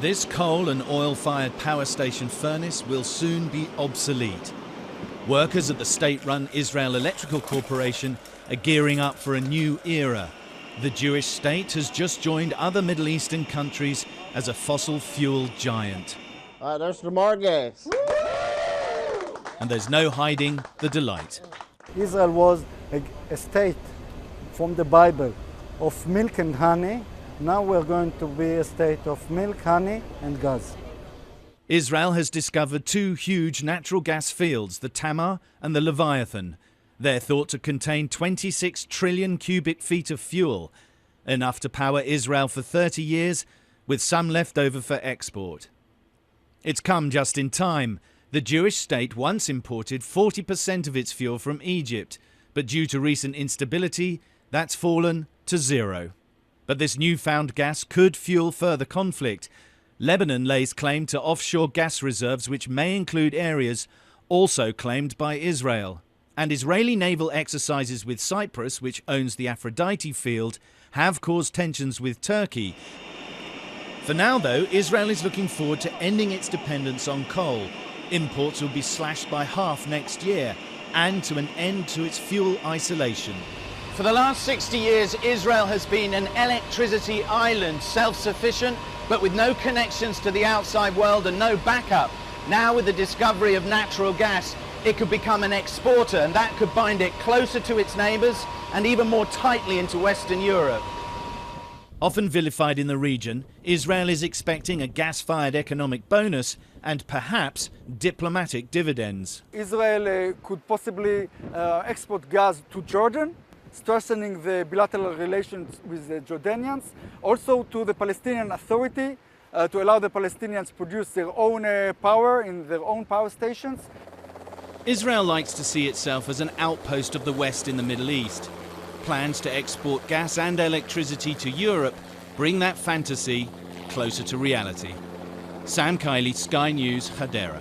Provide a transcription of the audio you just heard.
This coal and oil-fired power station furnace will soon be obsolete. Workers at the state-run Israel Electrical Corporation are gearing up for a new era. The Jewish state has just joined other Middle Eastern countries as a fossil fuel giant. There's the more gas. And there's no hiding the delight. Israel was a state from the Bible of milk and honey. Now we're going to be a state of milk, honey and gas. Israel has discovered two huge natural gas fields, the Tamar and the Leviathan. They're thought to contain 26 trillion cubic feet of fuel, enough to power Israel for 30 years, with some left over for export. It's come just in time. The Jewish state once imported 40% of its fuel from Egypt, but due to recent instability, that's fallen to zero. But this newfound gas could fuel further conflict. Lebanon lays claim to offshore gas reserves which may include areas also claimed by Israel. And Israeli naval exercises with Cyprus, which owns the Aphrodite field, have caused tensions with Turkey. For now, though, Israel is looking forward to ending its dependence on coal. Imports will be slashed by half next year, and to an end to its fuel isolation. For the last 60 years, Israel has been an electricity island, self-sufficient, but with no connections to the outside world and no backup. Now, with the discovery of natural gas, it could become an exporter, and that could bind it closer to its neighbours and even more tightly into Western Europe. Often vilified in the region, Israel is expecting a gas-fired economic bonus and perhaps diplomatic dividends. Israel could possibly export gas to Jordan, strengthening the bilateral relations with the Jordanians, also to the Palestinian Authority to allow the Palestinians to produce their own power in their own power stations. Israel likes to see itself as an outpost of the West in the Middle East. Plans to export gas and electricity to Europe bring that fantasy closer to reality. Sam Kiley, Sky News, Hadera.